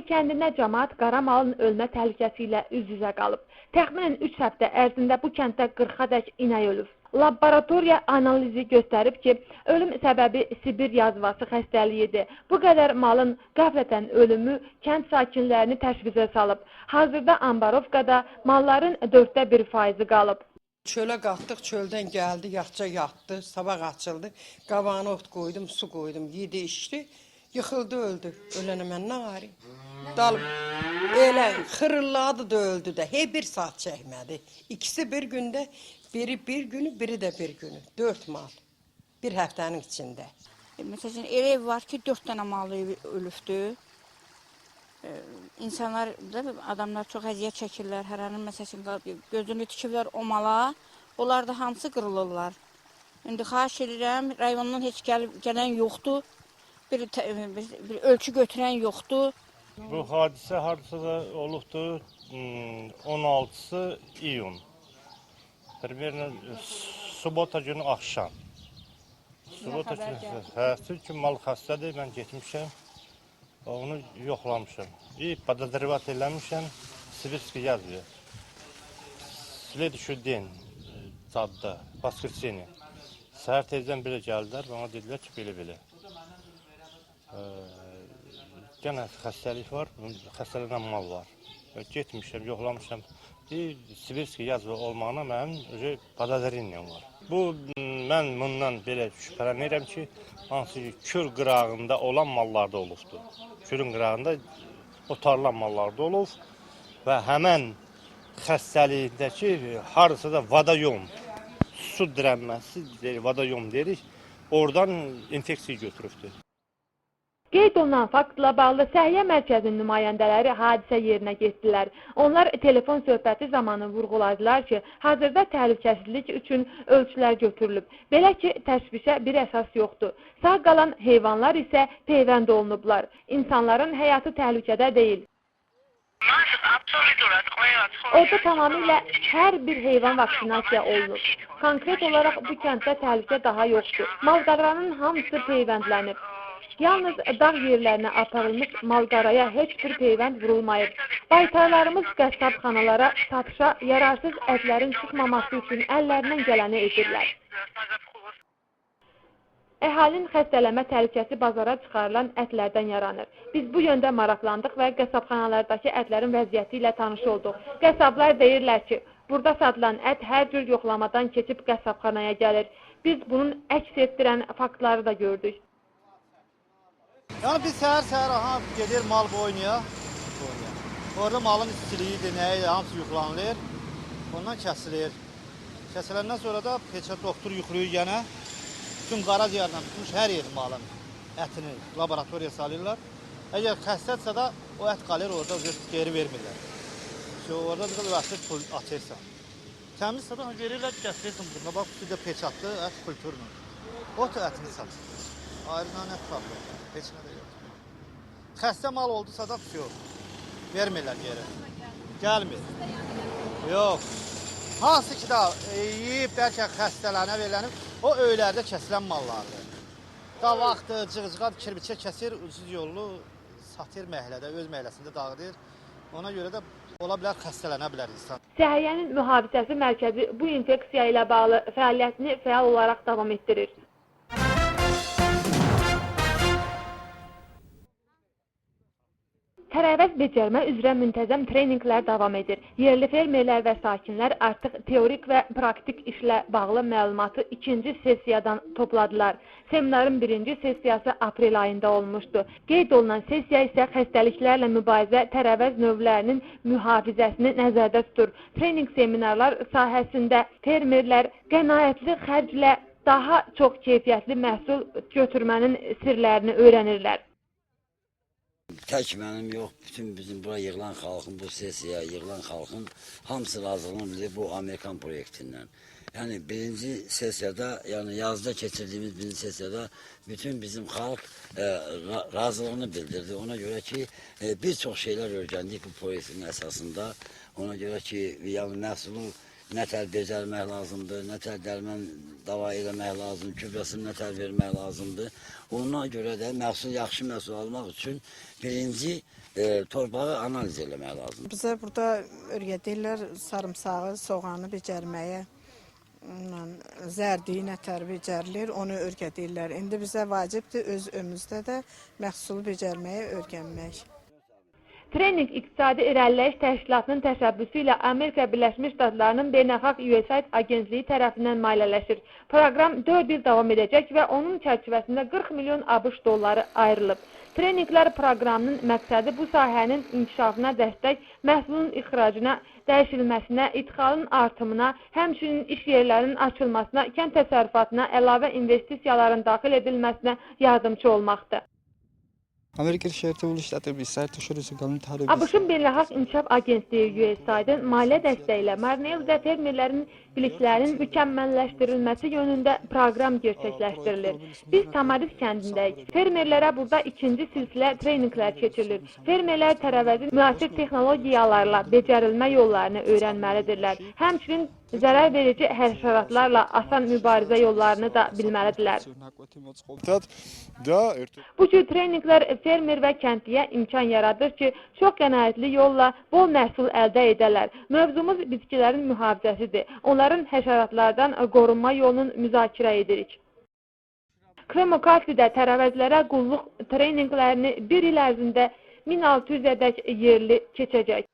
kəndində cəmaət qara malın ölmə təhlükəsi ilə üz-üzə qalıb. Təxminən 3 həftə ərzində bu kənddə 40-dək inək ölüb. Laboratoriya analizi göstərib ki, ölüm səbəbi Sibir yazvası xəstəliyidir. Bu qədər malın qəflətən ölümü kənd sakinlərini təşvişə salıb. Hazırda Ambarovkada malların 1/4 qalıb. Çölə qalxdıq, çöldən gəldi, yaxca yatdı, sabah açıldı. Qabağına ot qoydum, su qoydum, yedi, içdi, yıxıldı, öldü. Ölənə mən nə varım? Dalıb, elə xırılladı da öldü də, bir saat çəkmədi. İkisi bir gündə, biri bir günü, biri də bir günü. 4 mal, bir həftənin içində. Məsələn, elə ev var ki, 4 dənə malı ölübdür. İnsanlar, adamlar çox əziyyət çəkirlər, hər anın məsələn, gözünü tikirlər o mala, onlar da hamısı qırılırlar. İndi xahiş edirəm, rayondan heç gələn yoxdur, bir ölçü götürən yoxdur. Bu hadisə hardasa olubdur 16-sı iyun. Примерно subota günü axşam. Subota günü, çünki mal xəstədir, mən getmişəm, onu yoxlamışam. Podozrivat eləmişəm, Sibirski yazıyor. Следующий день, zadda, воскресенье. Səhər tezdən belə gəldilər, bana dedilər ki, belə-belə. Gənə xəstəlik var, xəstələnən mal var. Getmişəm, yoxlamışam. Sibirski yazılı olmağına mənim podozrenium var. Mən bundan belə şübhələnirəm ki, hansı ki, Kür qırağında olan mallarda olubdur. Kürün qırağında otarılan mallarda olub və həmən xəstəliyindəki harısı da vadayom, su dirənməsi, vadayom deyirik, oradan infeksiya götürübdür. Qeyd olunan faktla bağlı Səhiyyə Mərkəzinin nümayəndələri hadisə yerinə getdilər. Onlar telefon söhbəti zamanı vurğuladılar ki, hazırda təhlükəsizlik üçün ölçülər götürülüb. Belə ki, təşvişə bir əsas yoxdur. Sağ qalan heyvanlar isə peyvənd olunublar. İnsanların həyatı təhlükədə deyil. Orada tamamilə hər bir heyvan vaksinasiya olunub. Konkret olaraq bu kənddə təhlükə daha yoxdur. Malqaranın hamısı peyvəndlənib. Yalnız dağ yerlərinə aparılmış malqaraya heç bir peyvənd vurulmayıb. Baytarlarımız qəssabxanalara satışa yararsız ətlərin çıxmaması üçün əllərindən gələni edirlər. Əhalinin xəstələnmə təhlükəsi bazara çıxarılan ətlərdən yaranır. Biz bu yöndə maraqlandıq və qəssabxanalardakı ətlərin vəziyyəti ilə tanış olduq. Qəssablar deyirlər ki, burada satılan ət hər cür yoxlamadan keçib qəssabxanaya gəlir. Biz bunun əks etdirən faktları da gördük. Yəni biz səhər gedir mal boynuya. Orada malın istiliyidir, nəyi, hamısı yıxlanılır. Ondan kəsilir. Kəsiləndən sonra da peçə doktor yıxılıyor yenə. Bütün qara ciyardan tutmuş hər yeri malın ətini laboratoriya salırlar. Əgər xəstədirsə də o ət qalır orada geri vermirlər. Orada bir vəsit pul atırsan. Təmizsə də verirlər, gətirirsən burada. Bax, bir də peçatlı ət kulturunu. O da ətini satır. Ayrılan ət satır. Heç nə də yox. Xəstə mal oldusa da yox. Vermirlər geri. Gəlmir. Yox. Hansı ki da yiyib, bəlkə xəstələnə verilənib, o öylərdə kəsilən mallardır. Davaqdır, cığcıqad, kirbiçə kəsir, ucuz yollu satır məhlədə, öz məhləsində dağıdır. Ona görə də ola bilər xəstələnə bilər insan. Səhiyyənin mühafizəsi mərkəzi bu infeksiya ilə bağlı fəaliyyətini fəal olaraq davam etdirir. Tərəvəz becərmə üzrə müntəzəm treninqlər davam edir. Yerli fermerlər və sakinlər artıq teorik və praktik işlə bağlı məlumatı ikinci sessiyadan topladılar. Seminarın birinci sessiyası aprel ayında olmuşdu. Qeyd olunan sessiya isə xəstəliklərlə mübarizə tərəvəz növlərinin mühafizəsini nəzərdə tutur. Trening seminarlar sahəsində fermerlər qənaətli xərclə daha çox keyfiyyətli məhsul götürmənin sirlərini öyrənirlər. Tək mənim yox, bütün bizim bura yığılan xalqın, bu sessiyaya yığılan xalqın hamısı razılığını bilir bu Amerikan proyektindən. Yəni birinci sessiyada, yəni yazda keçirdiyimiz birinci sessiyada bütün bizim xalq razılığını bildirdi. Ona görə ki, bir çox şeylər öyrəndik bu proyektin əsasında. Ona görə ki, yəni məhsulu nətər becərmək lazımdır, nətər dərman dava eləmək lazımdır, gübrəsini nətər vermək lazımdır. Ona görə də məhsul, yaxşı məhsul almaq üçün birinci torpağı analiz eləmək lazımdır. Bizə burada öyrədirlər sarımsağı, soğanı becərməyə, zərdiyi nətər becərilir, onu öyrədirlər. İndi bizə vacibdir öz ömrümüzdə də məhsulu becərməyə öyrənmək. Trening İqtisadi İrəliləyiş Təşkilatının təşəbbüsü ilə Amerika Birləşmiş Ştatlarının Beynəlxalq USAID Agentliyi tərəfindən maliyyələşir. Proqram 4 il davam edəcək və onun çərçivəsində 40 milyon ABŞ dolları ayrılıb. Treninqlər proqramının məqsədi bu sahənin inkişafına dəstək, məhsulun ixracına, dəyişilməsinə, idxalın artımına, həmçinin iş yerlərinin açılmasına, kənd təsərrüfatına, əlavə investisiyaların daxil edilməsinə yardımcı olmaqdır. Amerika şirkəti bu işlətib istər təşəbbüsü qalın tələb. ABŞ-ın Beynəlxalq İnkişaf Agentliyi USAID-in maliyyə dəstəyi ilə Marneldə fermerlərin biliklərinin mükəmməlləşdirilməsi yönündə proqram gerçəkləşdirilir. Biz Tamariz kəndindəyik. Fermerlərə burada ikinci silsilə treninqlər keçirilir. Fermerlər tərəvəzin müasir texnologiyalarla becərilmə yollarını öyrənməlidirlər. Həmçinin zərər verici həşəratlarla asan mübarizə yollarını da bilməlidirlər. Bu cür treninqlər fermer və kəndliyə imkan yaradır ki, çox qənaətli yolla bol məhsul əldə edərlər. Mövzumuz bitkilərin mühafizəsidir. Onların həşəratlardan qorunma yolunu müzakirə edirik. Kremokasidə tərəvəzlərə qulluq treninqlərini bir il ərzində 1600 ədək yerli keçəcək.